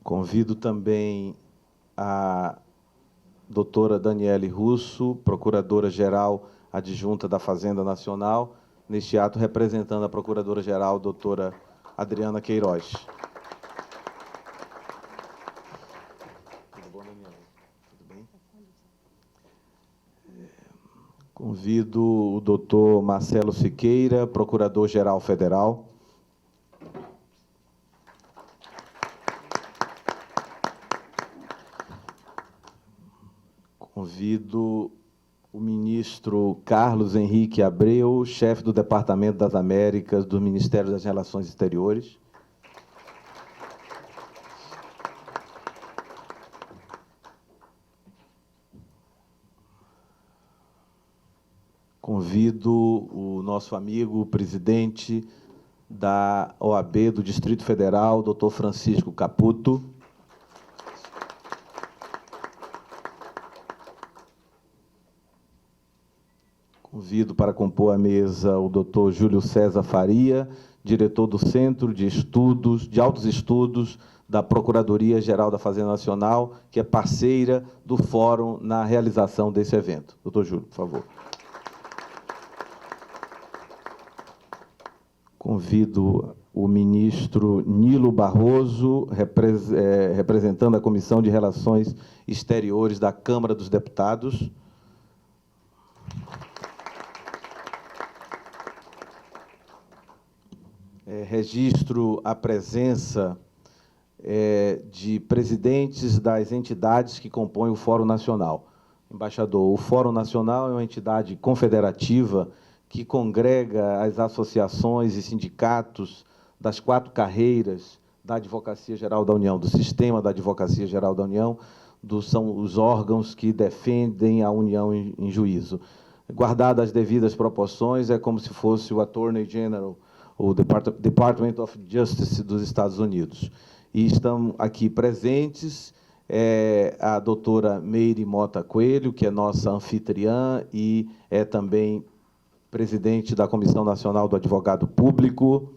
Convido também a doutora Daniele Russo, Procuradora-Geral Adjunta da Fazenda Nacional, neste ato representando a Procuradora-Geral, doutora Adriana Queiroz. Tudo bom, Daniela? Tudo bem? Convido o doutor Marcelo Siqueira, Procurador-Geral Federal. Convido o ministro Carlos Henrique Abreu, chefe do Departamento das Américas do Ministério das Relações Exteriores. Convido o nosso amigo, o presidente da OAB do Distrito Federal, doutor Francisco Caputo. Convido para compor a mesa o doutor Júlio César Faria, diretor do Centro de Altos Estudos da Procuradoria-Geral da Fazenda Nacional, que é parceira do Fórum na realização desse evento. Doutor Júlio, por favor. Convido o ministro Nilo Barroso, representando a Comissão de Relações Exteriores da Câmara dos Deputados. Registro a presença de presidentes das entidades que compõem o Fórum Nacional. Embaixador, o Fórum Nacional é uma entidade confederativa que congrega as associações e sindicatos das 4 carreiras da Advocacia Geral da União, do sistema da Advocacia Geral da União, são os órgãos que defendem a União em juízo. Guardadas as devidas proporções, é como se fosse o Attorney General, o Department of Justice dos Estados Unidos. E estão aqui presentes a doutora Meire Mota Coelho, que é nossa anfitriã e é também presidente da Comissão Nacional do Advogado Público,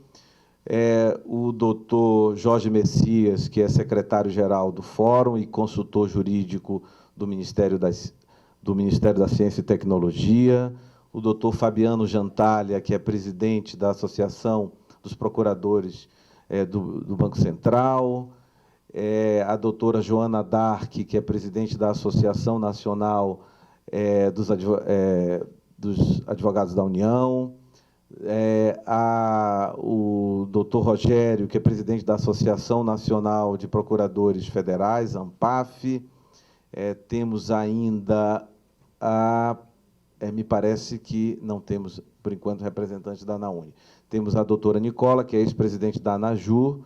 o doutor Jorge Messias, que é secretário-geral do Fórum e consultor jurídico do Ministério da Ciência e Tecnologia, o doutor Fabiano Jantalha, que é presidente da Associação dos Procuradores do Banco Central, a doutora Joana Dark, que é presidente da Associação Nacional dos Advogados da União, o doutor Rogério, que é presidente da Associação Nacional de Procuradores Federais, ANPAF, temos ainda me parece que não temos, por enquanto, representante da ANAUNE. Temos a doutora Nicola, que é ex-presidente da ANAJUR,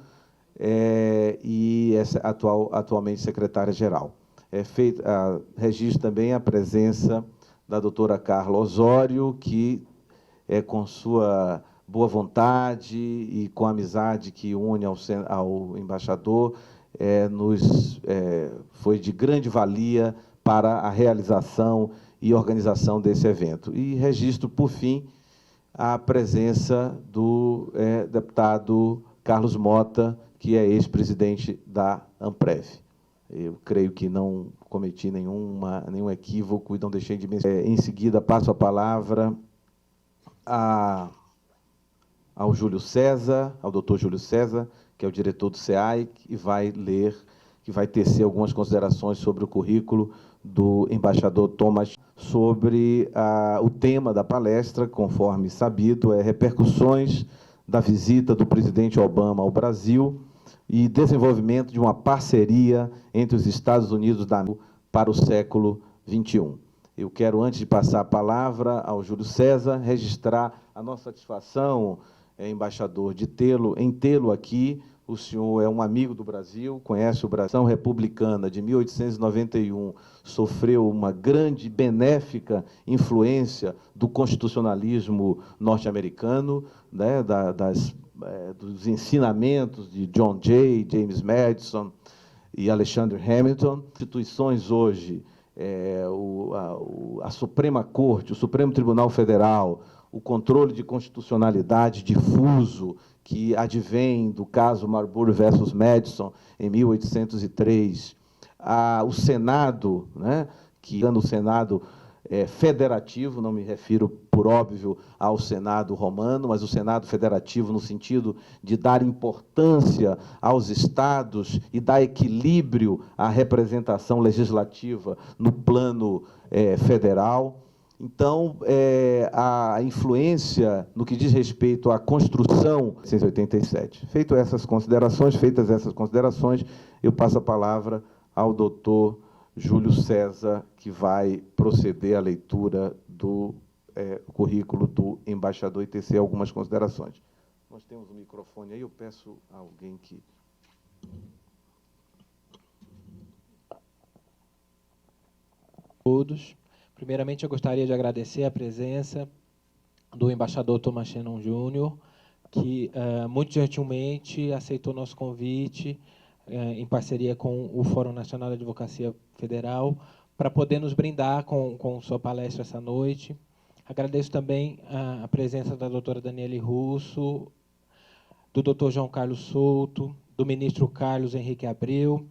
e é atualmente secretária-geral. Registro também a presença da doutora Carla Osório, que, com sua boa vontade e com a amizade que une ao embaixador, foi de grande valia para a realização e organização desse evento. E registro, por fim, a presença do deputado Carlos Mota, que é ex-presidente da ANPREV. Eu creio que não cometi nenhum equívoco e não deixei de mencionar. Em seguida, passo a palavra ao Júlio César, ao doutor Júlio César, que é o diretor do SEAI, que vai tecer algumas considerações sobre o currículo do embaixador Thomas, sobre o tema da palestra, conforme sabido, repercussões da visita do presidente Obama ao Brasil e desenvolvimento de uma parceria entre os Estados Unidos para o século XXI. Eu quero, antes de passar a palavra ao Júlio César, registrar a nossa satisfação, embaixador, de tê-lo aqui. O senhor é um amigo do Brasil, conhece o Brasil. A Revolução Republicana de 1891 sofreu uma grande benéfica influência do constitucionalismo norte-americano, né, dos ensinamentos de John Jay, James Madison e Alexander Hamilton. Instituições hoje, a Suprema Corte, o Supremo Tribunal Federal, o controle de constitucionalidade difuso que advém do caso Marbury versus Madison, em 1803, o Senado, né, que o Senado federativo, não me refiro, por óbvio, ao Senado romano, mas o Senado federativo no sentido de dar importância aos estados e dar equilíbrio à representação legislativa no plano federal. Então, a influência no que diz respeito à construção de 1987. Feitas essas considerações, eu passo a palavra ao doutor Júlio César, que vai proceder à leitura do currículo do embaixador e tecer algumas considerações. Nós temos um microfone aí, eu peço a alguém que... Todos. Primeiramente, eu gostaria de agradecer a presença do embaixador Thomas Shannon Jr., que muito gentilmente aceitou nosso convite, em parceria com o Fórum Nacional de Advocacia Federal, para poder nos brindar com sua palestra essa noite. Agradeço também a presença da doutora Daniele Russo, do doutor João Carlos Souto, do ministro Carlos Henrique Abreu,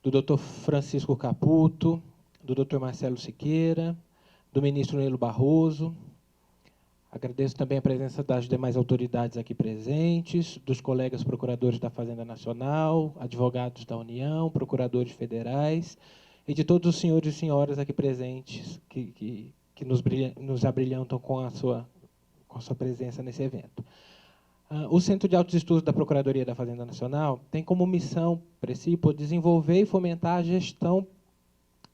do doutor Francisco Caputo, do doutor Marcelo Siqueira, do ministro Nilo Barroso. Agradeço também a presença das demais autoridades aqui presentes, dos colegas procuradores da Fazenda Nacional, advogados da União, procuradores federais, e de todos os senhores e senhoras aqui presentes que nos abrilhantam com a sua presença nesse evento. O Centro de Altos Estudos da Procuradoria da Fazenda Nacional tem como missão, princípio, desenvolver e fomentar a gestão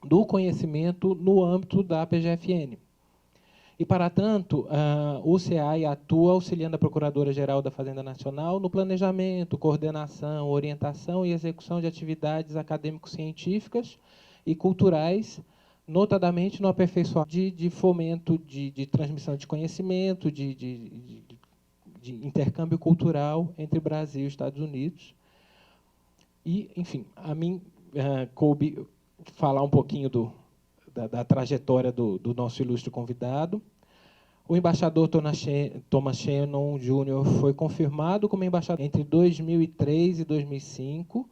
do conhecimento no âmbito da PGFN. E, para tanto, o CEAI atua auxiliando a Procuradora-Geral da Fazenda Nacional no planejamento, coordenação, orientação e execução de atividades acadêmico-científicas e culturais, notadamente no aperfeiçoamento de fomento de transmissão de conhecimento, de intercâmbio cultural entre Brasil e Estados Unidos. E, enfim, a mim coube falar um pouquinho da trajetória do nosso ilustre convidado. O embaixador Thomas Shannon Jr. foi confirmado como embaixador entre 2003 e 2005.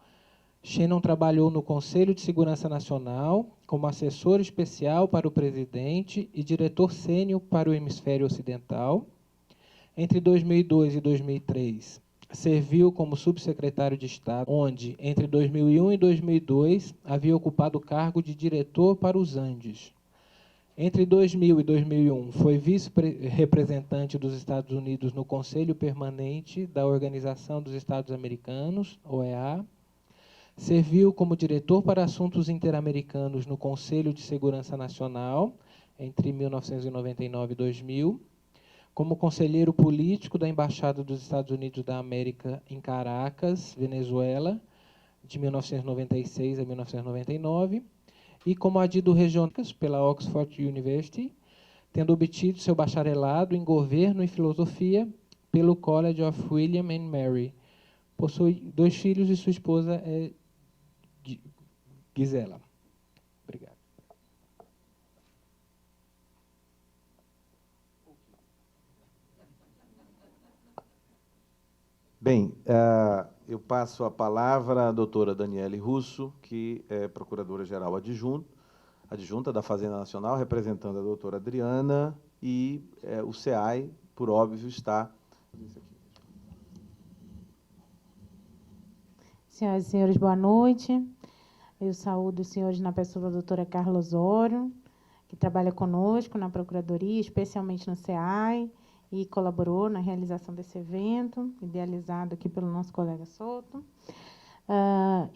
Shannon trabalhou no Conselho de Segurança Nacional como assessor especial para o presidente e diretor sênior para o Hemisfério Ocidental. Entre 2002 e 2003, serviu como subsecretário de Estado, onde, entre 2001 e 2002, havia ocupado o cargo de diretor para os Andes. Entre 2000 e 2001, foi vice-representante dos Estados Unidos no Conselho Permanente da Organização dos Estados Americanos, OEA. Serviu como diretor para assuntos interamericanos no Conselho de Segurança Nacional, entre 1999 e 2000. Como conselheiro político da Embaixada dos Estados Unidos da América em Caracas, Venezuela, de 1996 a 1999, e como adido regional pela Oxford University, tendo obtido seu bacharelado em Governo e Filosofia pelo College of William and Mary. Possui 2 filhos e sua esposa é Gisela. Obrigado. Bem, eu passo a palavra à doutora Daniele Russo, que é procuradora-geral adjunta da Fazenda Nacional, representando a doutora Adriana, e o CEAI, por óbvio, está... Senhoras e senhores, boa noite. Eu saúdo os senhores na pessoa da doutora Carla Osório, que trabalha conosco na Procuradoria, especialmente no CEAI, e colaborou na realização desse evento, idealizado aqui pelo nosso colega Souto.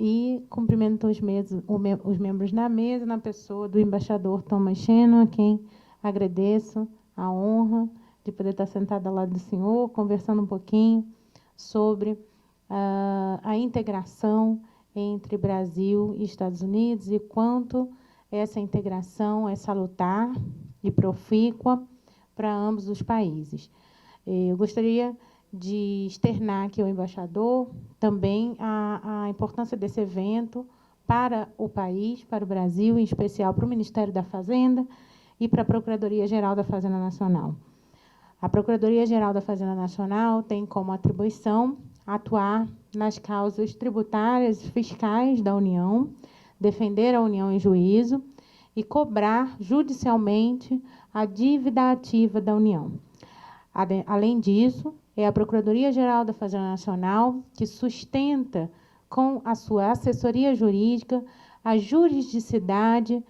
E cumprimento os membros da mesa, na pessoa do embaixador Thomas Shannon, a quem agradeço a honra de poder estar sentada ao lado do senhor, conversando um pouquinho sobre a integração entre Brasil e Estados Unidos e quanto essa integração é salutar e profícua para ambos os países. Eu gostaria de externar aqui ao embaixador também a importância desse evento para o país, para o Brasil, em especial para o Ministério da Fazenda e para a Procuradoria-Geral da Fazenda Nacional. A Procuradoria-Geral da Fazenda Nacional tem como atribuição atuar nas causas tributárias e fiscais da União, defender a União em juízo e cobrar judicialmente a dívida ativa da União. Além disso, é a Procuradoria-Geral da Fazenda Nacional que sustenta, com a sua assessoria jurídica, a juridicidade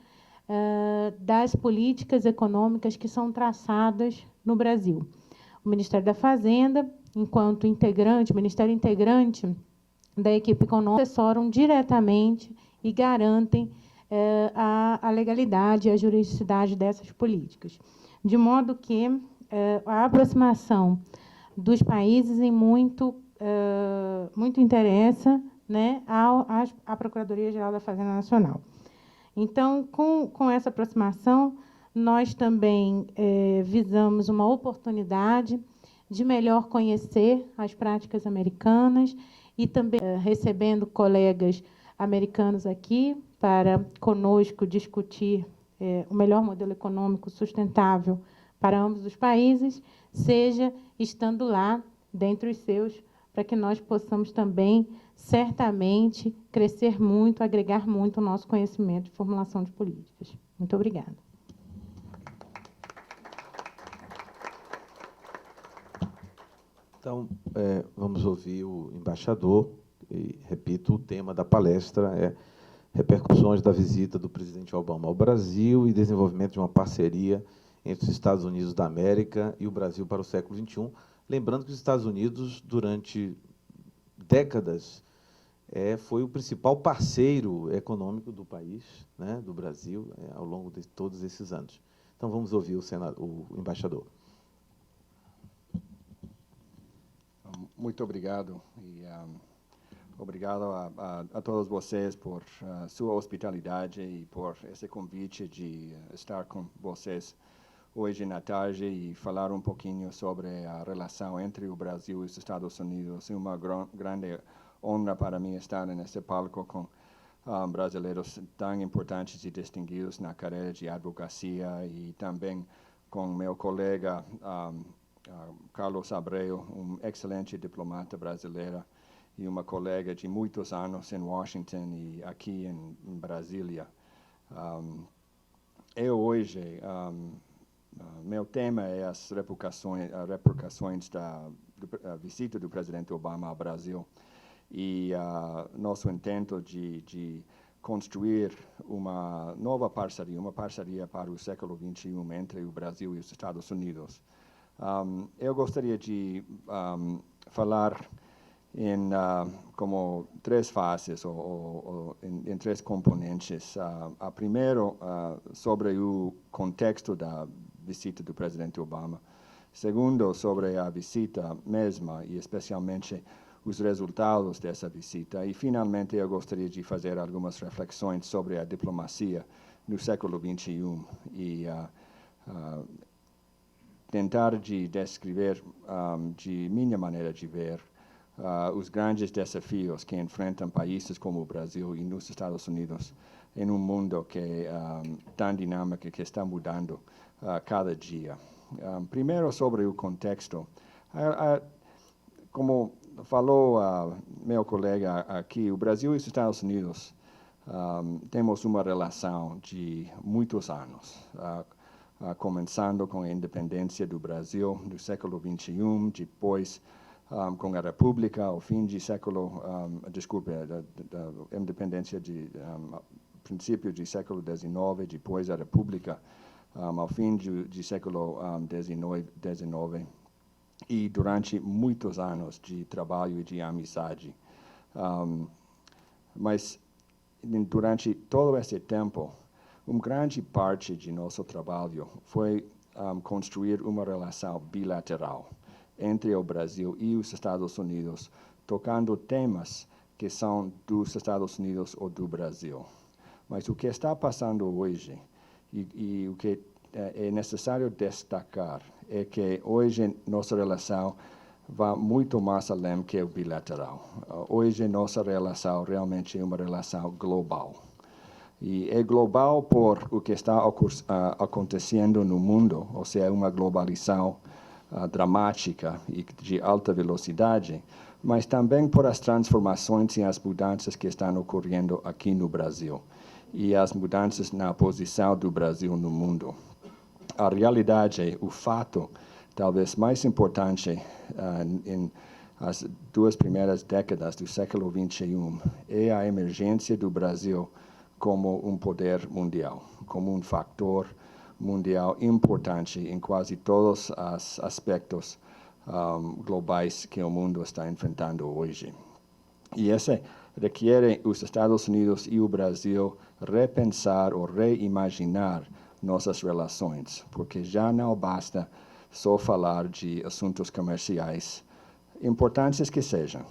das políticas econômicas que são traçadas no Brasil. O Ministério da Fazenda, enquanto integrante, Ministério integrante da equipe econômica, assessoram diretamente e garantem a legalidade e a juridicidade dessas políticas. De modo que a aproximação dos países em muito interessa, né, à Procuradoria-Geral da Fazenda Nacional. Então, com essa aproximação, nós também visamos uma oportunidade de melhor conhecer as práticas americanas e também recebendo colegas americanos aqui para conosco discutir o melhor modelo econômico sustentável para ambos os países, seja estando lá, dentre os seus, para que nós possamos também, certamente, crescer muito, agregar muito o nosso conhecimento de formulação de políticas. Muito obrigada. Então, vamos ouvir o embaixador, e, repito, o tema da palestra é repercussões da visita do presidente Obama ao Brasil e desenvolvimento de uma parceria entre os Estados Unidos da América e o Brasil para o século XXI. Lembrando que os Estados Unidos, durante décadas, foi o principal parceiro econômico do país, né, do Brasil, ao longo de todos esses anos. Então, vamos ouvir o embaixador. Muito obrigado. E, obrigado a todos vocês por sua hospitalidade e por esse convite de estar com vocês hoje na tarde e falar um pouquinho sobre a relação entre o Brasil e os Estados Unidos. É uma grande honra para mim estar nesse palco com brasileiros tão importantes e distinguidos na carreira de advocacia e também com meu colega Carlos Abreu, excelente diplomata brasileira e uma colega de muitos anos em Washington e aqui em Brasília. Hoje, meu tema é as repercussões da visita do presidente Obama ao Brasil e nosso intento de construir uma nova parceria, uma parceria para o século XXI entre o Brasil e os Estados Unidos. Eu gostaria de falar em como três fases ou em três componentes. A primeiro, sobre o contexto da visita do presidente Obama. Segundo, sobre a visita mesma e especialmente os resultados dessa visita. E, finalmente, eu gostaria de fazer algumas reflexões sobre a diplomacia no século XXI e tentar de descrever, de minha maneira de ver, os grandes desafios que enfrentam países como o Brasil e nos Estados Unidos em um mundo que é tão dinâmico, que está mudando cada dia. Primeiro, sobre o contexto. Como falou meu colega aqui, o Brasil e os Estados Unidos temos uma relação de muitos anos, começando com a independência do Brasil no século XXI, depois com a República, ao fim do século, da independência de princípio do século XIX, depois a República, ao fim do século XIX, e durante muitos anos de trabalho e de amizade. Mas durante todo esse tempo, uma grande parte de nosso trabalho foi construir uma relação bilateral entre o Brasil e os Estados Unidos, tocando temas que são dos Estados Unidos ou do Brasil. Mas o que está passando hoje, e o que é necessário destacar, é que hoje nossa relação vai muito mais além que o bilateral. Hoje nossa relação realmente é uma relação global. E é global por o que está acontecendo no mundo, ou seja, uma globalização dramática e de alta velocidade, mas também por as transformações e as mudanças que estão ocorrendo aqui no Brasil e as mudanças na posição do Brasil no mundo. A realidade, o fato talvez mais importante em as 2 primeiras décadas do século XXI é a emergência do Brasil como um poder mundial, como um fator mundial importante em quase todos os aspectos globais que o mundo está enfrentando hoje. E isso requer os Estados Unidos e o Brasil repensar ou reimaginar nossas relações, porque já não basta só falar de assuntos comerciais, importantes que sejam,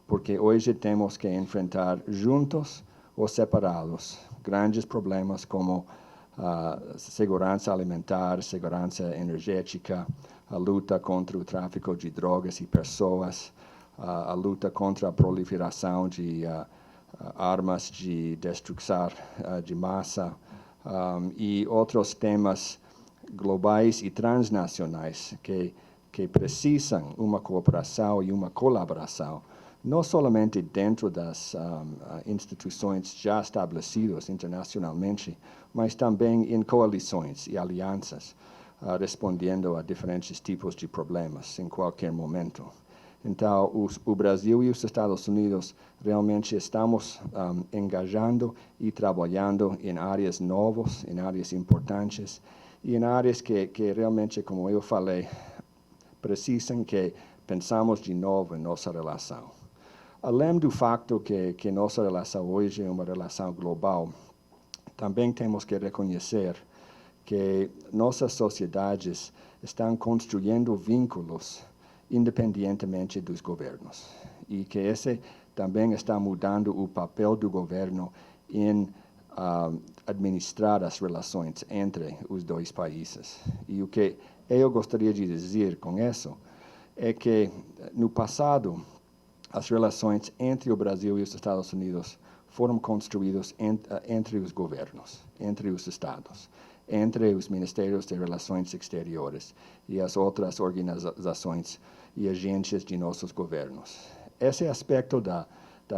porque hoje temos que enfrentar juntos ou separados grandes problemas como segurança alimentar, segurança energética, a luta contra o tráfico de drogas e pessoas, a luta contra a proliferação de armas de destruição de massa e outros temas globais e transnacionais que precisam uma cooperação e uma colaboração, não somente dentro das instituições já estabelecidas internacionalmente, mas também em coalições e alianças, respondendo a diferentes tipos de problemas em qualquer momento. Então, o Brasil e os Estados Unidos realmente estamos engajando e trabalhando em áreas novas, em áreas importantes e em áreas que realmente, como eu falei, precisam que pensamos de novo em nossa relação. Além do fato que nossa relação hoje é uma relação global, também temos que reconhecer que nossas sociedades estão construindo vínculos independentemente dos governos e que esse também está mudando o papel do governo em administrar as relações entre os dois países. E o que eu gostaria de dizer com isso é que, no passado, as relações entre o Brasil e os Estados Unidos foram construídas entre os governos, entre os estados, entre os ministérios de relações exteriores e as outras organizações e agências de nossos governos. Esse aspecto das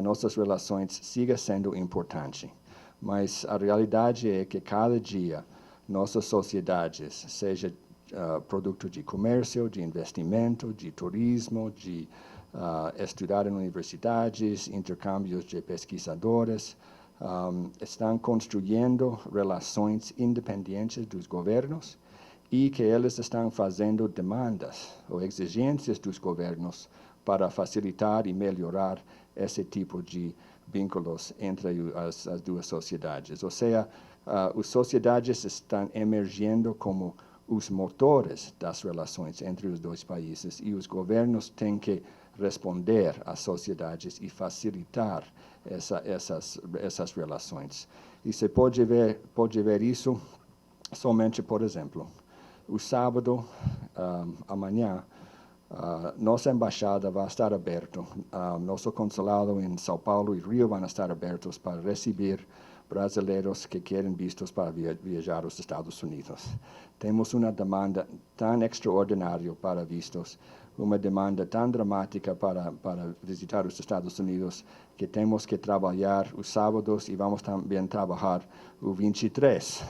nossas relações siga sendo importante, mas a realidade é que cada dia nossas sociedades, seja produto de comércio, de investimento, de turismo, de estudar em universidades, intercâmbios de pesquisadores, estão construindo relações independentes dos governos e que eles estão fazendo demandas ou exigências dos governos para facilitar e melhorar esse tipo de vínculos entre as duas sociedades. Ou seja, as sociedades estão emergindo como os motores das relações entre os dois países e os governos têm que responder às sociedades e facilitar essas relações. E se pode ver isso somente, por exemplo, o sábado, amanhã, nossa embaixada vai estar aberta, nosso consulado em São Paulo e Rio vão estar abertos para receber brasileiros que querem vistos para viajar aos Estados Unidos. Temos uma demanda tão extraordinária para vistos, uma demanda tão dramática para visitar os Estados Unidos, que temos que trabalhar os sábados e vamos também trabalhar o 23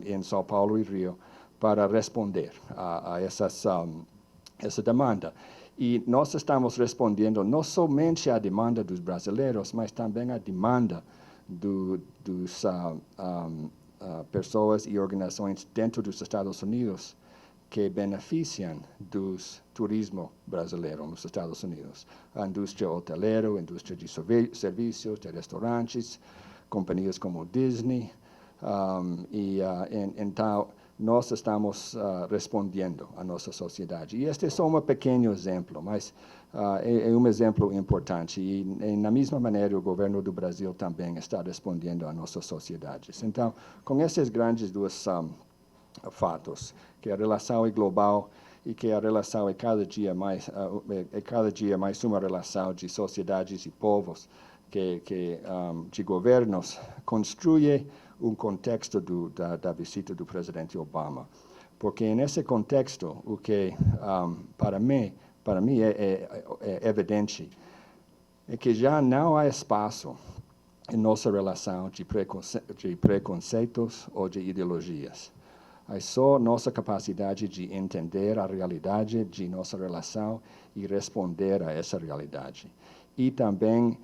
em São Paulo e Rio para responder a essa demanda. E nós estamos respondendo não somente à demanda dos brasileiros, mas também à demanda dos pessoas e organizações dentro dos Estados Unidos que beneficiam do turismo brasileiro nos Estados Unidos. A indústria hoteleira, a indústria de serviços, de restaurantes, companhias como Disney. Então, nós estamos respondendo à nossa sociedade. E este é só um pequeno exemplo, mas é um exemplo importante. E, na mesma maneira, o governo do Brasil também está respondendo às nossas sociedades. Então, com esses grandes dois fatos, que a relação é global e que a relação é cada dia mais uma relação de sociedades e povos, de governos, construi um contexto da visita do presidente Obama porque nesse contexto, o que para mim é evidente é que já não há espaço em nossa relação de preconceitos ou de ideologias. É só nossa capacidade de entender a realidade de nossa relação e responder a essa realidade. E também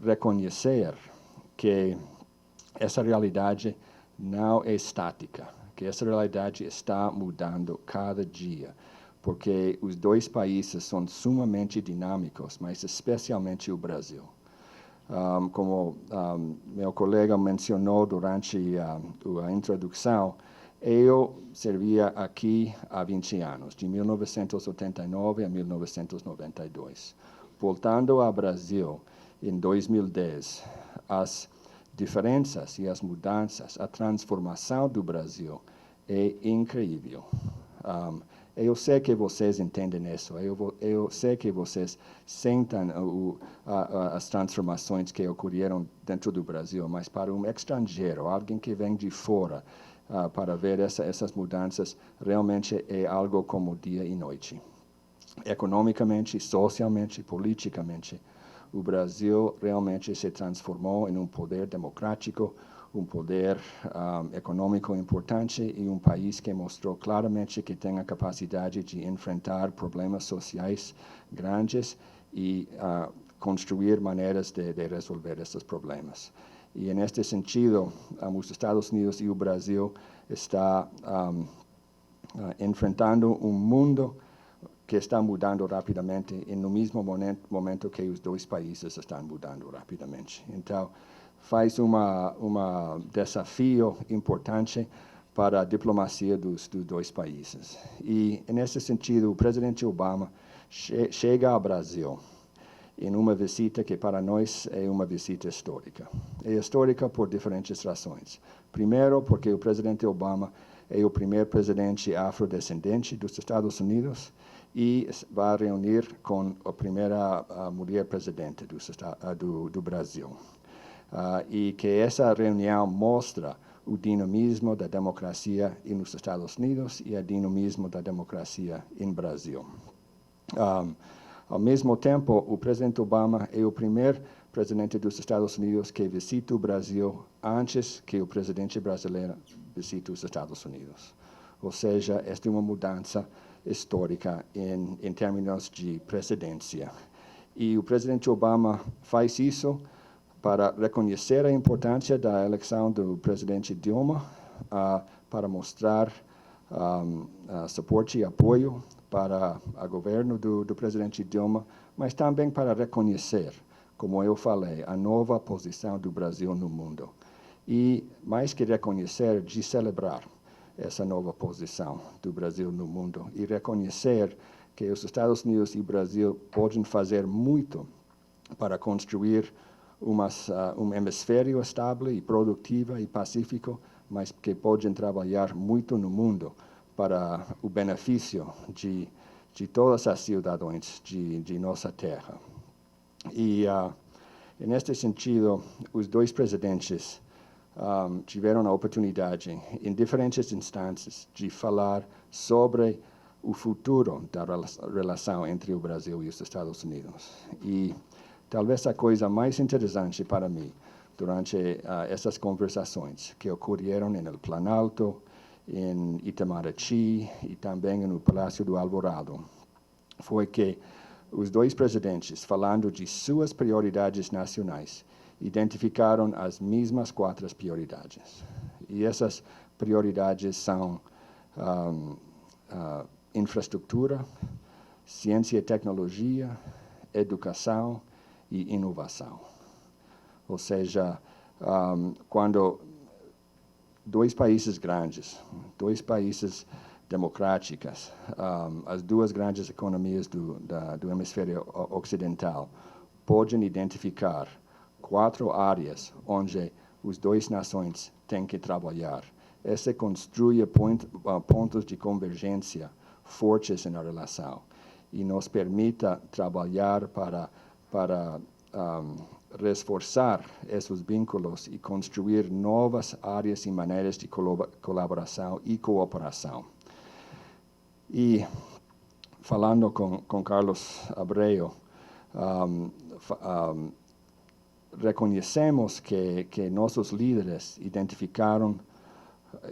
reconhecer que essa realidade não é estática, que essa realidade está mudando cada dia, porque os dois países são sumamente dinâmicos, mas especialmente o Brasil. Como meu colega mencionou durante a introdução, eu servia aqui há 20 anos, de 1989 a 1992. Voltando ao Brasil, em 2010, as diferenças e as mudanças, a transformação do Brasil é incrível. Eu sei que vocês entendem isso, eu sei que vocês sentem as transformações que ocorreram dentro do Brasil, mas para um estrangeiro, alguém que vem de fora, para ver essas mudanças, realmente é algo como dia e noite. Economicamente, socialmente, politicamente, o Brasil realmente se transformou em um poder democrático, um poder econômico importante e um país que mostrou claramente que tem a capacidade de enfrentar problemas sociais grandes e construir maneiras de resolver esses problemas. E, neste sentido, os Estados Unidos e o Brasil estão enfrentando um mundo que está mudando rapidamente e no mesmo momento que os dois países estão mudando rapidamente. Então, faz um desafio importante para a diplomacia dos dois países. E, nesse sentido, o presidente Obama chega ao Brasil em uma visita que para nós é uma visita histórica. É histórica por diferentes razões. Primeiro, porque o presidente Obama é o primeiro presidente afrodescendente dos Estados Unidos e vai reunir com a primeira mulher presidente do Brasil. E que essa reunião mostra o dinamismo da democracia nos Estados Unidos e o dinamismo da democracia no Brasil. Ao mesmo tempo, o presidente Obama é o primeiro presidente dos Estados Unidos que visita o Brasil antes que o presidente brasileiro visite os Estados Unidos. Ou seja, esta é uma mudança histórica em termos de precedência. E o presidente Obama faz isso para reconhecer a importância da eleição do presidente Dilma, para mostrar suporte e apoio para o governo do presidente Dilma, mas também para reconhecer, como eu falei, a nova posição do Brasil no mundo. E, mais que reconhecer, de celebrar essa nova posição do Brasil no mundo e reconhecer que os Estados Unidos e o Brasil podem fazer muito para construir um hemisfério estável e produtivo e pacífico, mas que podem trabalhar muito no mundo para o benefício de todas as cidadãos de nossa terra. E, neste sentido, os dois presidentes tiveram a oportunidade, em diferentes instâncias, de falar sobre o futuro da relação entre o Brasil e os Estados Unidos. E talvez a coisa mais interessante para mim, durante essas conversações que ocorreram no Planalto, em Itamaraty e também no Palácio do Alvorado, foi que os dois presidentes, falando de suas prioridades nacionais, identificaram as mesmas 4 prioridades. E essas prioridades são infraestrutura, ciência e tecnologia, educação e inovação. Ou seja, quando dois países grandes, dois países democráticos, as duas grandes economias do hemisfério ocidental, podem identificar 4 áreas onde as duas nações têm que trabalhar. Esse constrói pontos de convergência fortes na relação e nos permite trabalhar para reforçar esses vínculos e construir novas áreas e maneiras de colaboração e cooperação. E falando com Carlos Abreu, reconhecemos que nossos líderes identificaram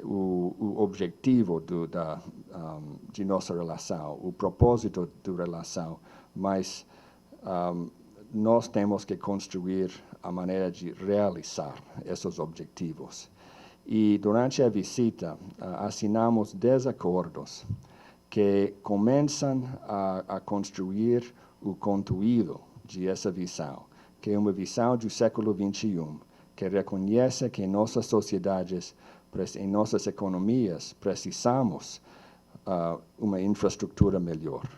o objetivo de nossa relação, o propósito da relação, mas nós temos que construir a maneira de realizar esses objetivos. E durante a visita, assinamos 10 acordos que começam a construir o conteúdo de essa visão, que é uma visão do século XXI, que reconhece que em nossas sociedades, em nossas economias, precisamos uma infraestrutura melhor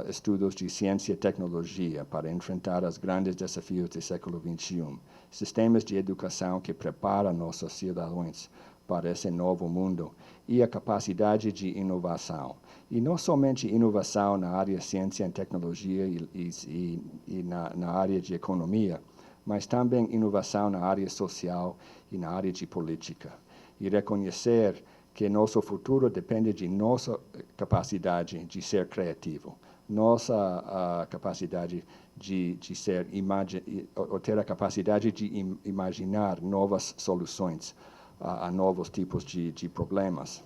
estudos de ciência e tecnologia para enfrentar os grandes desafios do século XXI, sistemas de educação que preparam nossos cidadãos para esse novo mundo e a capacidade de inovação. E não somente inovação na área de ciência e tecnologia e na área de economia, mas também inovação na área social e na área de política. E reconhecer que nosso futuro depende de nossa capacidade de ser criativo, nossa capacidade de ter a capacidade de imaginar novas soluções a novos tipos de problemas.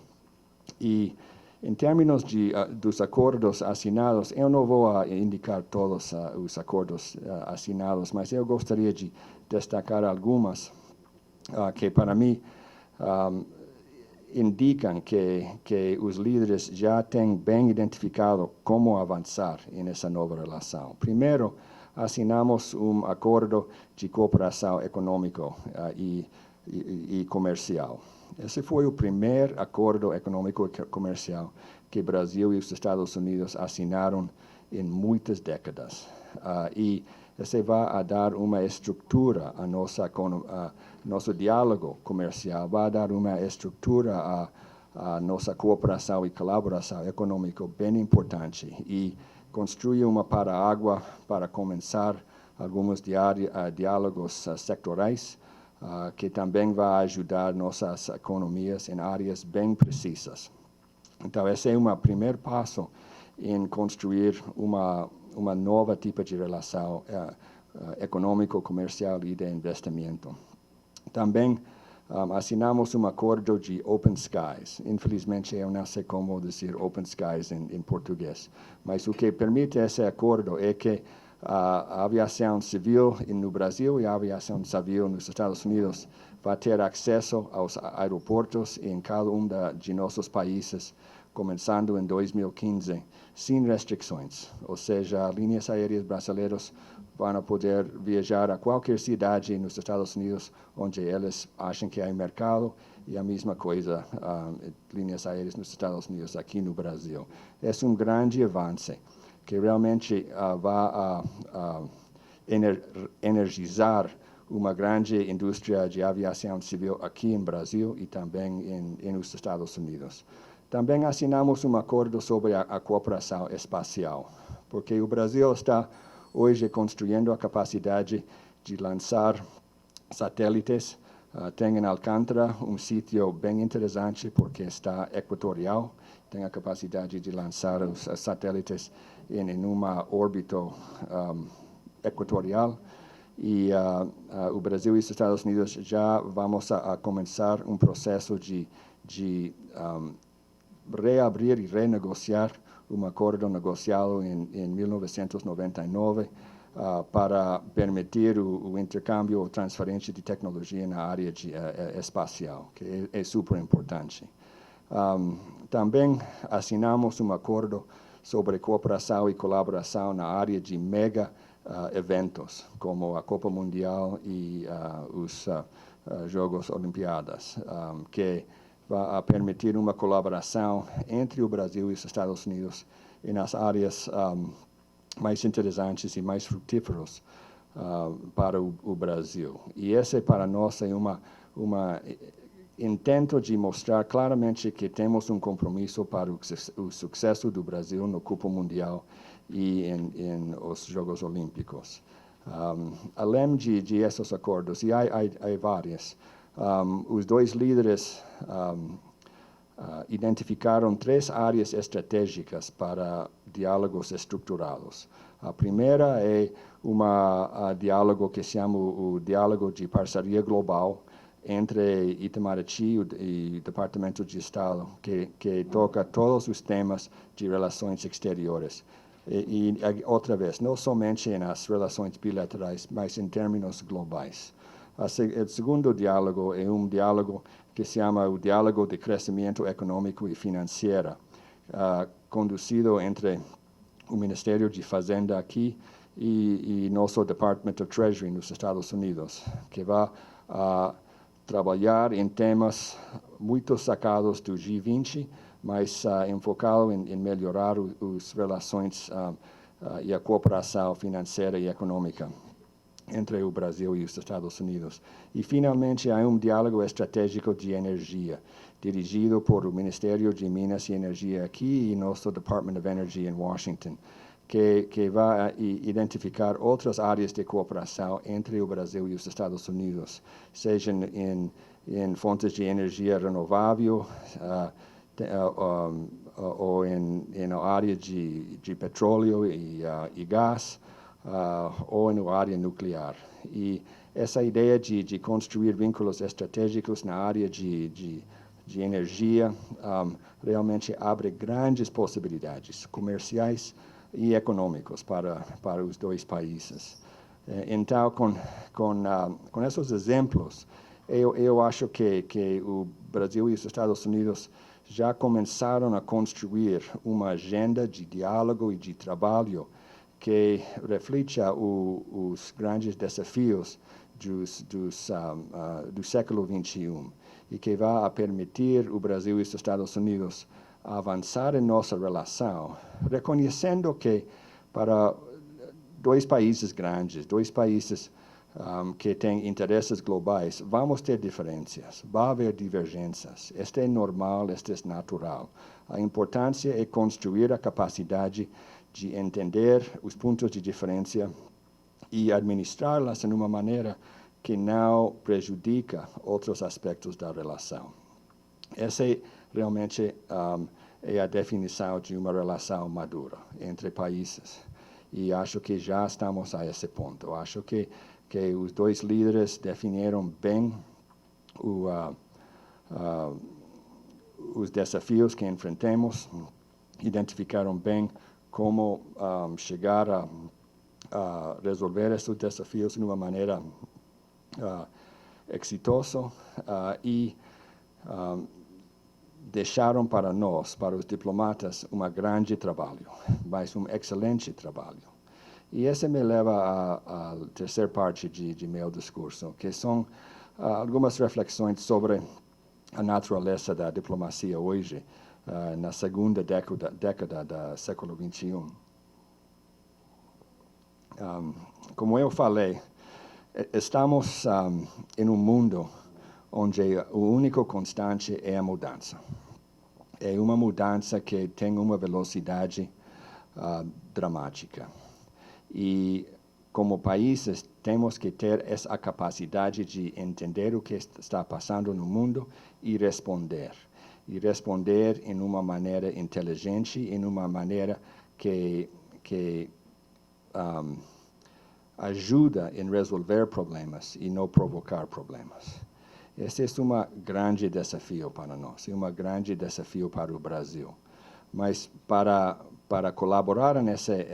E em termos dos acordos assinados, eu não vou indicar todos os acordos assinados, mas eu gostaria de destacar algumas que, para mim, indicam que os líderes já têm bem identificado como avançar nessa nova relação. Primeiro, assinamos um acordo de cooperação econômica e comercial. Esse foi o primeiro acordo econômico e comercial que o Brasil e os Estados Unidos assinaram em muitas décadas. E esse vai dar uma estrutura a nosso diálogo comercial, vai dar uma estrutura a nossa cooperação e colaboração econômica bem importante e construir uma para-água para começar alguns diálogos sectorais que também vai ajudar nossas economias em áreas bem precisas. Então, esse é um primeiro passo em construir uma nova tipo de relação econômico, comercial e de investimento. Também assinamos um acordo de Open Skies. Infelizmente, eu não sei como dizer Open Skies em português, mas o que permite esse acordo é que a aviação civil no Brasil e a aviação civil nos Estados Unidos vai ter acesso aos aeroportos em cada de nossos países, começando em 2015, sem restrições. Ou seja, linhas aéreas brasileiras vão poder viajar a qualquer cidade nos Estados Unidos onde eles acham que há mercado, e a mesma coisa, linhas aéreas nos Estados Unidos aqui no Brasil. Esse é um grande avanço que realmente vai energizar uma grande indústria de aviação civil aqui no Brasil e também nos Estados Unidos. Também assinamos um acordo sobre a cooperação espacial, porque o Brasil está hoje construindo a capacidade de lançar satélites. Tem em Alcântara um sítio bem interessante porque está equatorial, tem a capacidade de lançar os satélites em uma órbita equatorial. E o Brasil e os Estados Unidos já vamos a começar um processo de reabrir e renegociar um acordo negociado em 1999 para permitir o intercâmbio ou transferência de tecnologia na área espacial, que é super importante. Também assinamos um acordo sobre cooperação e colaboração na área de mega eventos, como a Copa Mundial e os Jogos Olimpíadas, que vai permitir uma colaboração entre o Brasil e os Estados Unidos nas áreas mais interessantes e mais frutíferas para o Brasil. E esse, para nós, é uma intento de mostrar claramente que temos um compromisso para o sucesso do Brasil no Copa Mundial e em os Jogos Olímpicos. Além de esses acordos, e há vários, os dois líderes identificaram 3 áreas estratégicas para diálogos estruturados. A primeira é diálogo que se chama o Diálogo de Parceria Global entre Itamaraty e o Departamento de Estado, que toca todos os temas de relações exteriores. E outra vez, não somente nas relações bilaterais, mas em termos globais. O segundo diálogo é diálogo que se chama o Diálogo de Crescimento Econômico e Financeiro, conduzido entre o Ministério de Fazenda aqui e nosso Department of Treasury nos Estados Unidos, que vai trabalhar em temas muito sacados do G20, mas enfocado em melhorar as relações e a cooperação financeira e econômica entre o Brasil e os Estados Unidos. E, finalmente, há diálogo estratégico de energia, dirigido por o Ministério de Minas e Energia aqui e nosso Department of Energy em Washington, que vai identificar outras áreas de cooperação entre o Brasil e os Estados Unidos, seja em fontes de energia renovável, ou na área de petróleo e gás, ou na área nuclear. E essa ideia de construir vínculos estratégicos na área de energia realmente abre grandes possibilidades comerciais e econômicos para os dois países. Então, com esses exemplos, eu acho que o Brasil e os Estados Unidos já começaram a construir uma agenda de diálogo e de trabalho que reflete os grandes desafios do século XXI e que vai permitir o Brasil e os Estados Unidos avançar em nossa relação, reconhecendo que para 2 países grandes, 2 países que têm interesses globais, vamos ter diferenças, vai haver divergências. Este é normal, este é natural. A importância é construir a capacidade de entender os pontos de diferença e administrá-las de uma maneira que não prejudica outros aspectos da relação. Essa realmente é a definição de uma relação madura entre países. E acho que já estamos a esse ponto. Acho que os 2 líderes definiram bem os desafios que enfrentamos, identificaram bem como chegar a resolver esses desafios de uma maneira exitosa e deixaram para nós, para os diplomatas, grande trabalho, mas excelente trabalho. E essa me leva à terceira parte de meu discurso, que são algumas reflexões sobre a natureza da diplomacia hoje, na segunda década do século XXI. Como eu falei, estamos em um mundo onde o único constante é a mudança. É uma mudança que tem uma velocidade dramática. E, como países, temos que ter essa capacidade de entender o que está passando no mundo e responder. E responder em uma maneira inteligente, em uma maneira que ajuda em resolver problemas e não provocar problemas. Esse é grande desafio para nós, é grande desafio para o Brasil. Mas para colaborar nesse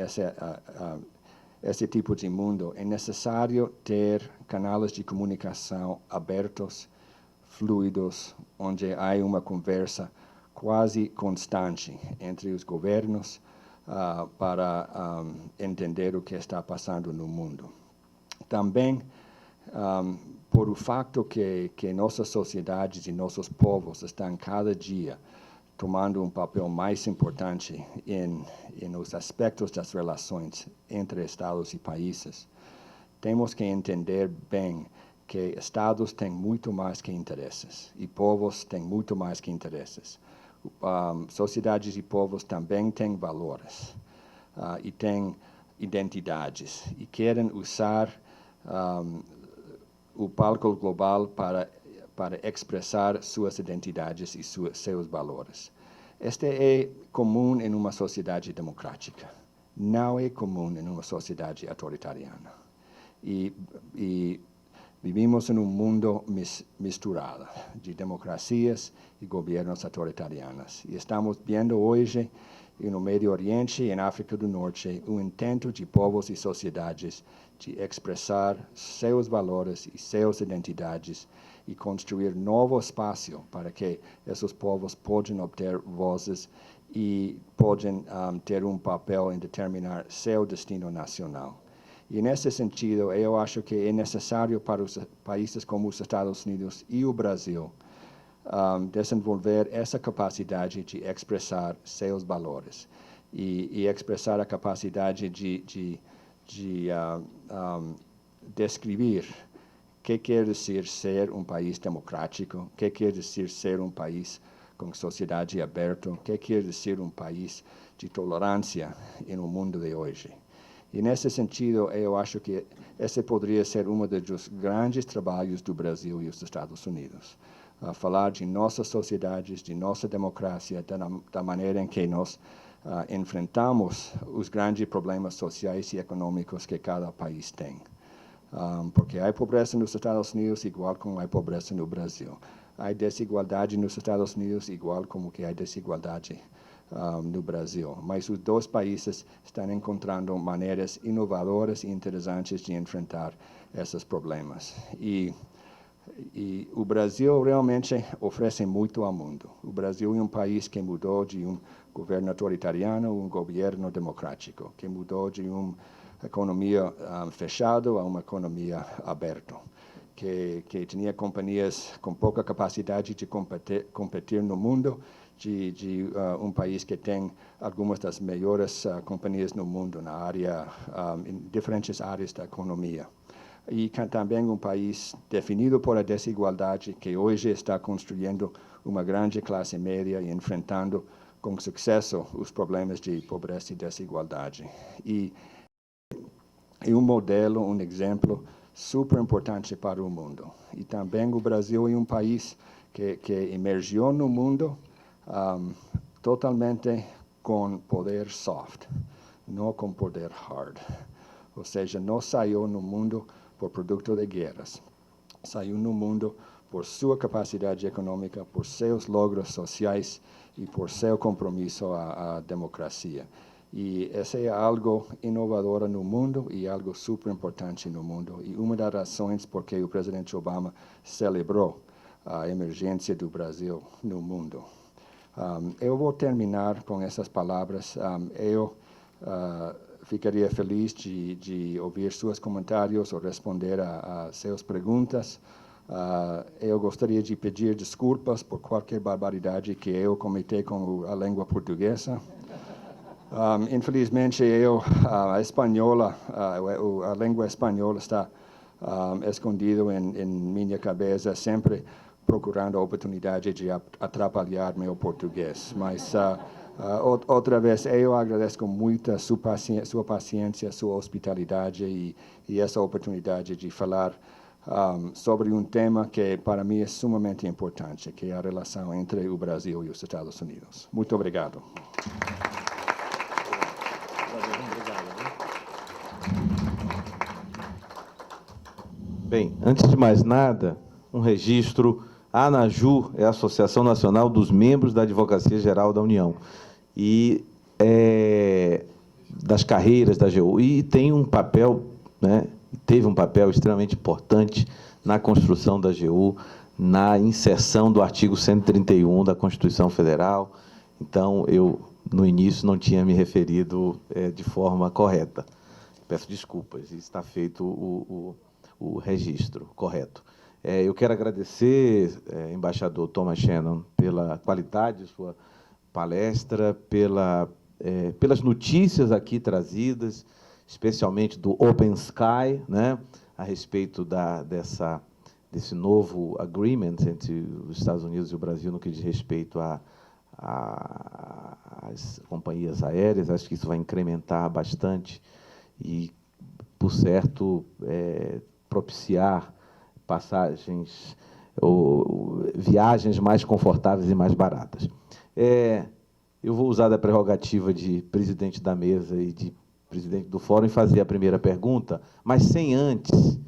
tipo de mundo, é necessário ter canais de comunicação abertos, fluidos, onde há uma conversa quase constante entre os governos para entender o que está passando no mundo. Também, por o fato que nossas sociedades e nossos povos estão cada dia tomando papel mais importante nos aspectos das relações entre Estados e países, temos que entender bem que Estados têm muito mais que interesses e povos têm muito mais que interesses. Sociedades e povos também têm valores e têm identidades e querem usar o palco global para expressar suas identidades e seus valores. Este é comum em uma sociedade democrática. Não é comum em uma sociedade autoritariana. E vivimos em um mundo misturado de democracias e governos autoritarianos. E estamos vendo hoje, no Médio Oriente e na África do Norte, um intento de povos e sociedades de expressar seus valores e suas identidades e construir novo espaço para que esses povos possam obter vozes e possam ter um papel em determinar seu destino nacional. E, nesse sentido, eu acho que é necessário para os países como os Estados Unidos e o Brasil desenvolver essa capacidade de expressar seus valores e expressar a capacidade de descrever o que quer dizer ser um país democrático, o que quer dizer ser um país com sociedade aberta, o que quer dizer um país de tolerância no mundo de hoje. E, nesse sentido, eu acho que esse poderia ser um dos grandes trabalhos do Brasil e dos Estados Unidos. Falar de nossas sociedades, de nossa democracia, da maneira em que nós enfrentamos os grandes problemas sociais e econômicos que cada país tem. Porque há pobreza nos Estados Unidos igual como há pobreza no Brasil. Há desigualdade nos Estados Unidos igual como que há desigualdade no Brasil. Mas os dois países estão encontrando maneiras inovadoras e interessantes de enfrentar esses problemas. E o Brasil realmente oferece muito ao mundo. O Brasil é um país que mudou de um governo autoritariano a um governo democrático, que mudou de uma economia fechada a uma economia aberta, que tinha companhias com pouca capacidade de competir no mundo, de um país que tem algumas das melhores companhias no mundo na área, em diferentes áreas da economia. E também um país definido por a desigualdade, que hoje está construindo uma grande classe média e enfrentando com sucesso os problemas de pobreza e desigualdade. E é um modelo, um exemplo super importante para o mundo. E também o Brasil é um país que emergiu no mundo totalmente com poder soft, não com poder hard. Ou seja, não saiu no mundo por produto de guerras. Saiu no mundo por sua capacidade econômica, por seus logros sociais e por seu compromisso à democracia. E isso é algo inovador no mundo e algo super importante no mundo. E uma das razões por que o presidente Obama celebrou a emergência do Brasil no mundo. Eu vou terminar com essas palavras. Eu ficaria feliz de ouvir seus comentários ou responder a suas perguntas. Eu gostaria de pedir desculpas por qualquer barbaridade que eu cometi com a língua portuguesa. Infelizmente, a língua espanhola está escondida em minha cabeça, sempre procurando a oportunidade de atrapalhar meu português. Mas, outra vez, eu agradeço muito a sua paciência, sua hospitalidade e essa oportunidade de falar sobre um tema que, para mim, é sumamente importante, que é a relação entre o Brasil e os Estados Unidos. Muito obrigado. Bem, antes de mais nada, um registro. A ANAJU é a Associação Nacional dos Membros da Advocacia Geral da União e das carreiras da AGU. E tem um papel, teve um papel extremamente importante na construção da AGU, na inserção do artigo 131 da Constituição Federal. Então, eu, no início, não tinha me referido de forma correta. Peço desculpas, está feito o registro correto. Eu quero agradecer, embaixador Thomas Shannon, pela qualidade de sua palestra, pelas notícias aqui trazidas, especialmente do Open Sky, a respeito desse novo agreement entre os Estados Unidos e o Brasil no que diz respeito às companhias aéreas. Acho que isso vai incrementar bastante e, por certo, propiciar passagens ou viagens mais confortáveis e mais baratas. Eu vou usar da prerrogativa de presidente da mesa e de presidente do fórum e fazer a primeira pergunta, mas sem antes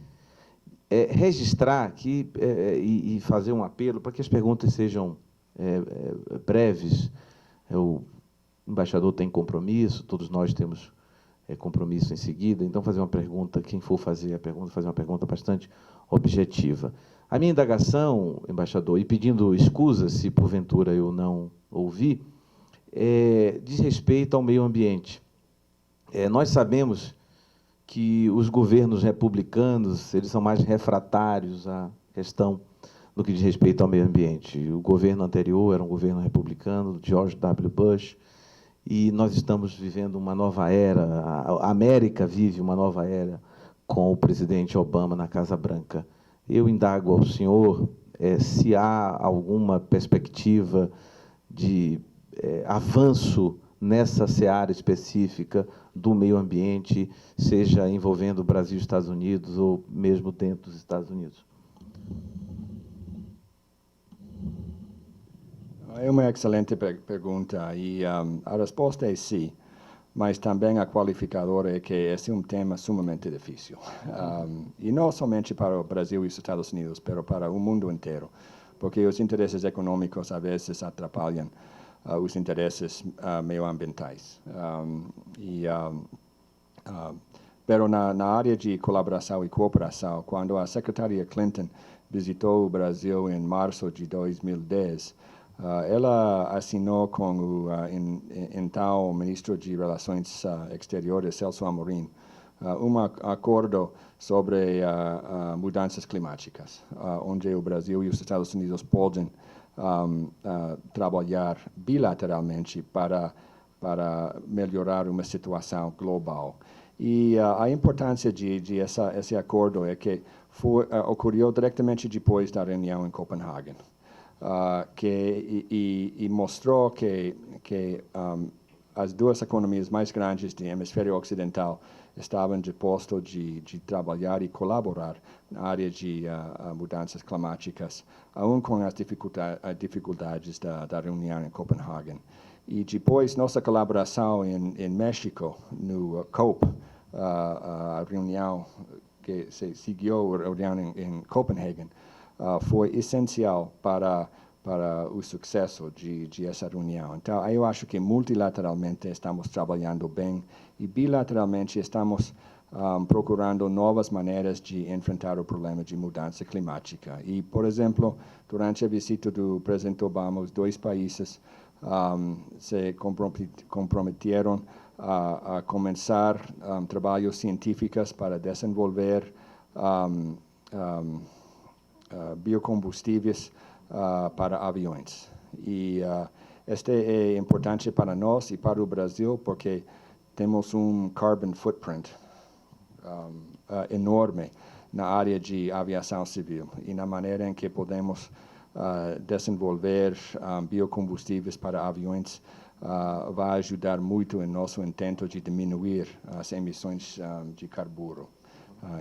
registrar aqui e fazer um apelo para que as perguntas sejam breves. O embaixador tem compromisso, todos nós temos compromisso em seguida, então fazer uma pergunta, quem for fazer a pergunta, fazer uma pergunta bastante objetiva. A minha indagação, embaixador, e pedindo escusas se porventura eu não ouvi, diz respeito ao meio ambiente. Nós sabemos que os governos republicanos eles são mais refratários à questão no que diz respeito ao meio ambiente. O governo anterior era um governo republicano, George W. Bush, e nós estamos vivendo uma nova era, a América vive uma nova era com o presidente Obama na Casa Branca. Eu indago ao senhor se há alguma perspectiva de avanço nessa seara específica do meio ambiente, seja envolvendo o Brasil e os Estados Unidos ou mesmo dentro dos Estados Unidos. É uma excelente pergunta e a resposta é sim, mas também a qualificadora é que esse é um tema sumamente difícil. E não somente para o Brasil e os Estados Unidos, mas para o mundo inteiro, porque os interesses econômicos, às vezes, atrapalham os interesses meioambientais. Pero na área de colaboração e cooperação, quando a secretária Clinton visitou o Brasil em março de 2010, ela assinou com o então ministro de Relações Exteriores, Celso Amorim, um acordo sobre mudanças climáticas, onde o Brasil e os Estados Unidos podem trabalhar bilateralmente para melhorar uma situação global. E a importância de esse acordo é que ocorreu diretamente depois da reunião em Copenhague, que mostrou que as duas economias mais grandes do hemisfério ocidental estavam dispostos de trabalhar e colaborar na área de mudanças climáticas, aun com as dificuldades da reunião em Copenhague. E depois, nossa colaboração em México, no COP, a reunião que se seguiu a reunião em Copenhague, foi essencial para o sucesso de essa reunião. Então, eu acho que multilateralmente estamos trabalhando bem e bilateralmente estamos procurando novas maneiras de enfrentar o problema de mudança climática. E, por exemplo, durante a visita do presidente Obama, os dois países se comprometeram a começar trabalhos científicos para desenvolver biocombustíveis para aviões. E este é importante para nós e para o Brasil porque temos um carbon footprint enorme na área de aviação civil e na maneira em que podemos desenvolver biocombustíveis para aviões vai ajudar muito em nosso intento de diminuir as emissões de carbono.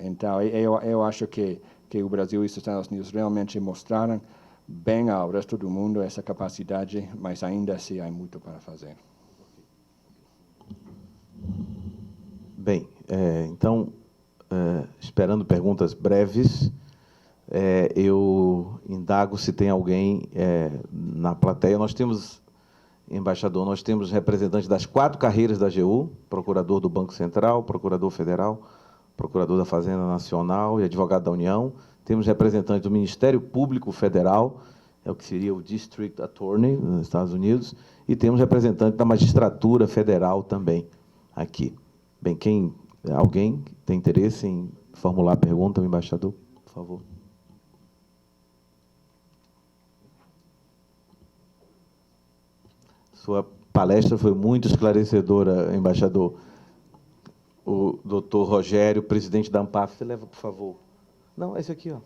Então, eu acho que o Brasil e os Estados Unidos realmente mostraram bem ao resto do mundo essa capacidade, mas ainda assim há muito para fazer. Bem, então, esperando perguntas breves, eu indago se tem alguém na plateia. Nós temos, embaixador, nós temos representantes das 4 carreiras da AGU, procurador do Banco Central, procurador federal, procurador da Fazenda Nacional e advogado da União. Temos representantes do Ministério Público Federal, o que seria o District Attorney nos Estados Unidos, e temos representantes da Magistratura Federal também aqui. Bem, alguém tem interesse em formular a pergunta ao embaixador, por favor? Sua palestra foi muito esclarecedora, embaixador. O doutor Rogério, presidente da ANPAF, você leva, por favor. Não, esse aqui, ó.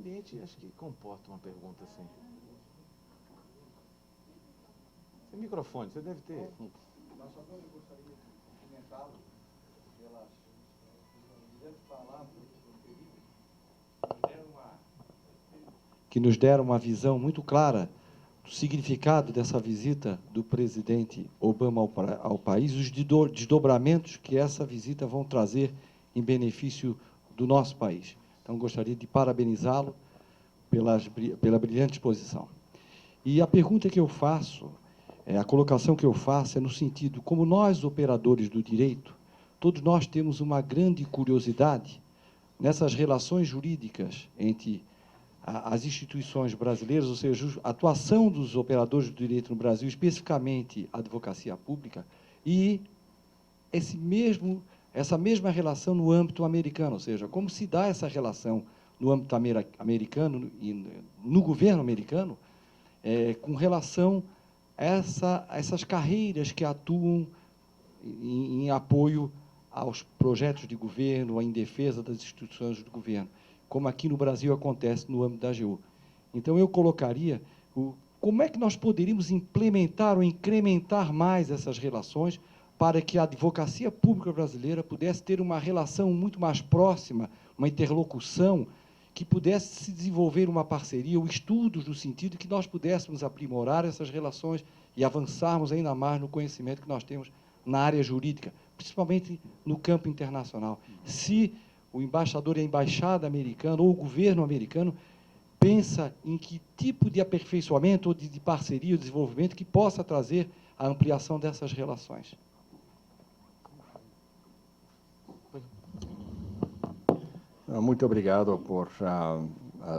ambiente, acho que comporta uma pergunta assim. Sem microfone, você deve ter. Mas só que eu gostaria de cumprimentá-lo pelas palavras que nos deram uma visão muito clara do significado dessa visita do presidente Obama ao país, os desdobramentos que essa visita vão trazer em benefício do nosso país. Então, gostaria de parabenizá-lo pela brilhante exposição. E a pergunta que eu faço, a colocação que eu faço é no sentido, como nós, operadores do direito, todos nós temos uma grande curiosidade nessas relações jurídicas entre as instituições brasileiras, ou seja, a atuação dos operadores do direito no Brasil, especificamente a advocacia pública, e essa mesma relação no âmbito americano, ou seja, como se dá essa relação no âmbito americano e no governo americano, com relação a essas carreiras que atuam em apoio aos projetos de governo, em defesa das instituições do governo, como aqui no Brasil acontece no âmbito da AGU. Então, eu colocaria como é que nós poderíamos implementar ou incrementar mais essas relações para que a advocacia pública brasileira pudesse ter uma relação muito mais próxima, uma interlocução, que pudesse se desenvolver uma parceria ou estudos no sentido que nós pudéssemos aprimorar essas relações e avançarmos ainda mais no conhecimento que nós temos na área jurídica, principalmente no campo internacional. Se o embaixador e a embaixada americana ou o governo americano pensa em que tipo de aperfeiçoamento ou de parceria ou desenvolvimento que possa trazer a ampliação dessas relações. Muito obrigado por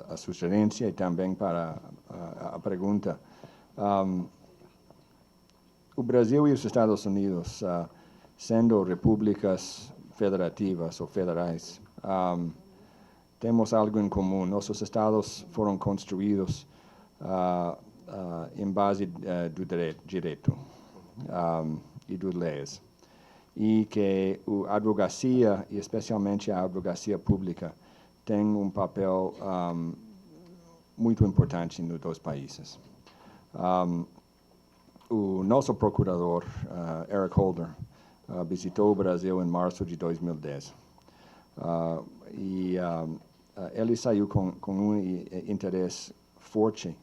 a sugerência e também para a pergunta. O Brasil e os Estados Unidos, sendo repúblicas federativas ou federais, temos algo em comum. Nossos estados foram construídos em base do direito e das leis. E que a advocacia, e especialmente a advocacia pública, tem um papel muito importante nos dois países. O nosso procurador, Eric Holder, visitou o Brasil em março de 2010. Ele saiu com um interesse forte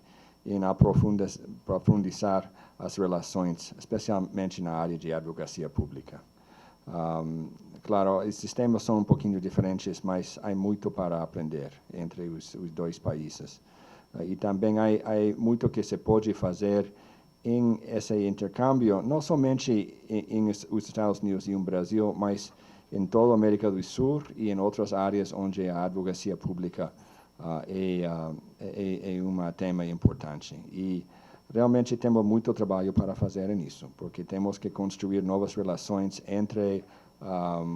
em aprofundizar as relações, especialmente na área de advocacia pública. Claro, os sistemas são um pouquinho diferentes, mas há muito para aprender entre os dois países. E também há muito que se pode fazer em esse intercâmbio, não somente em os Estados Unidos e no Brasil, mas em toda a América do Sul e em outras áreas onde a advocacia pública é um tema importante. E realmente temos muito trabalho para fazer nisso, porque temos que construir novas relações entre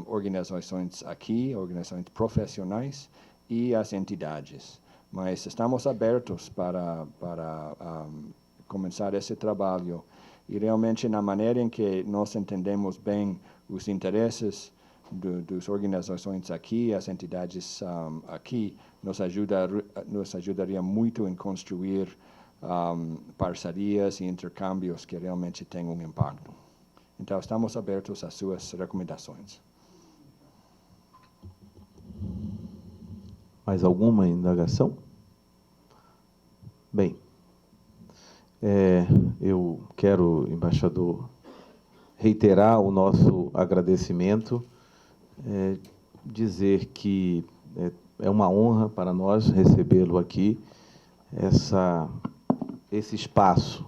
organizações aqui, organizações profissionais e as entidades. Mas estamos abertos para começar esse trabalho e realmente na maneira em que nós entendemos bem os interesses das organizações aqui, as entidades aqui, nos ajudaria muito em construir parcerias e intercâmbios que realmente tenham um impacto. Então, estamos abertos às suas recomendações. Mais alguma indagação? Bem, eu quero, embaixador, reiterar o nosso agradecimento, dizer que é uma honra para nós recebê-lo aqui, este espaço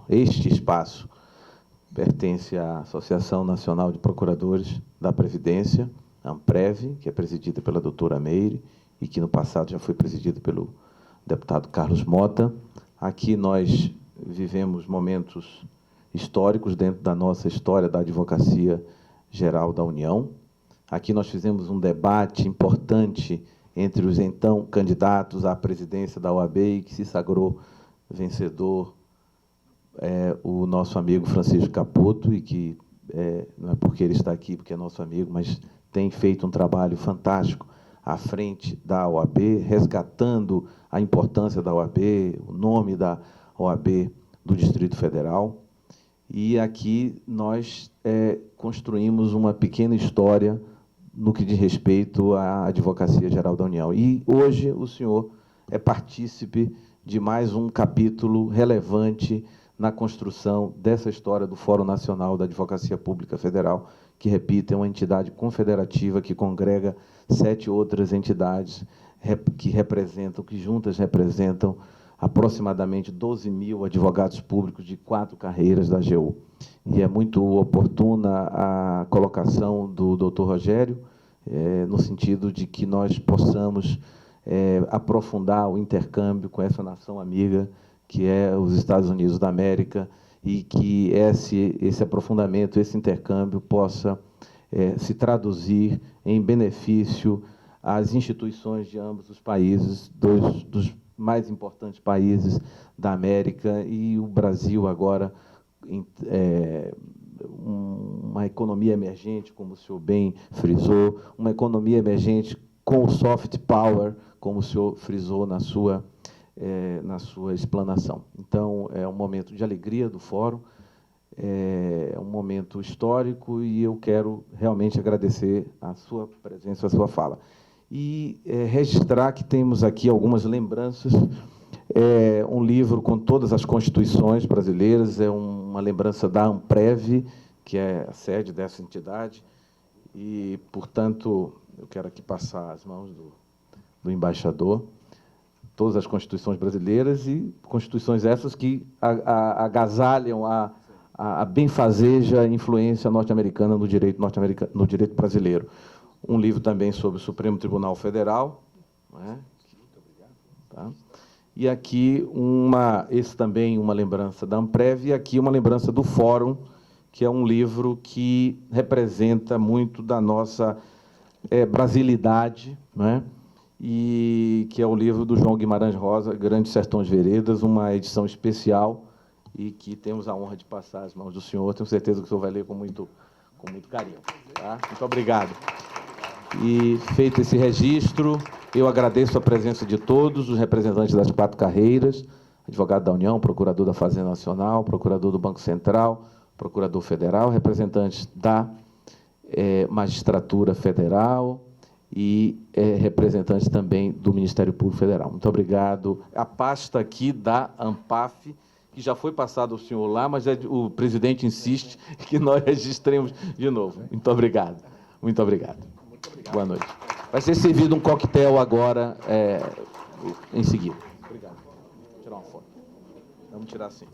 pertence à Associação Nacional de Procuradores da Previdência, a ANPREV, que é presidida pela doutora Meire, e que no passado já foi presidida pelo deputado Carlos Mota. Aqui nós vivemos momentos históricos dentro da nossa história da Advocacia Geral da União. Aqui nós fizemos um debate importante entre os então candidatos à presidência da OAB e que se sagrou vencedor o nosso amigo Francisco Caputo, e que não é porque ele está aqui, porque é nosso amigo, mas tem feito um trabalho fantástico à frente da OAB, resgatando a importância da OAB, o nome da OAB do Distrito Federal. E aqui nós construímos uma pequena história no que diz respeito à Advocacia Geral da União. E hoje o senhor é partícipe de mais um capítulo relevante na construção dessa história do Fórum Nacional da Advocacia Pública Federal, que, repito, é uma entidade confederativa que congrega 7 outras entidades que juntas representam aproximadamente 12 mil advogados públicos de 4 carreiras da AGU. E é muito oportuna a colocação do doutor Rogério, no sentido de que nós possamos aprofundar o intercâmbio com essa nação amiga, que é os Estados Unidos da América, e que esse aprofundamento, esse intercâmbio possa se traduzir em benefício às instituições de ambos os países, dos mais importantes países da América, e o Brasil agora, uma economia emergente, como o senhor bem frisou, uma economia emergente com o soft power, como o senhor frisou na sua explanação. Então, é um momento de alegria do Fórum, é um momento histórico, e eu quero realmente agradecer a sua presença, a sua fala. E registrar que temos aqui algumas lembranças, um livro com todas as constituições brasileiras, é uma lembrança da ANPREV, que é a sede dessa entidade, e, portanto, eu quero aqui passar às mãos do embaixador todas as constituições brasileiras, e constituições essas que agasalham a benfazeja influência norte-americana no direito brasileiro. Um livro também sobre o Supremo Tribunal Federal, né? Tá? E aqui esse também uma lembrança da ANPREV, e aqui uma lembrança do Fórum, que é um livro que representa muito da nossa brasilidade, né? E que é o livro do João Guimarães Rosa, Grandes Sertões Veredas, uma edição especial, e que temos a honra de passar às mãos do senhor. Tenho certeza que o senhor vai ler com muito carinho. Tá? Muito obrigado. E, feito esse registro, eu agradeço a presença de todos os representantes das 4 carreiras, advogado da União, procurador da Fazenda Nacional, procurador do Banco Central, procurador federal, representantes da Magistratura Federal e representantes também do Ministério Público Federal. Muito obrigado. A pasta aqui da ANPAF, que já foi passado ao senhor lá, mas o presidente insiste que nós registremos de novo. Muito obrigado. Muito obrigado. Boa noite. Vai ser servido um coquetel agora, em seguida. Obrigado. Vou tirar uma foto. Vamos tirar assim.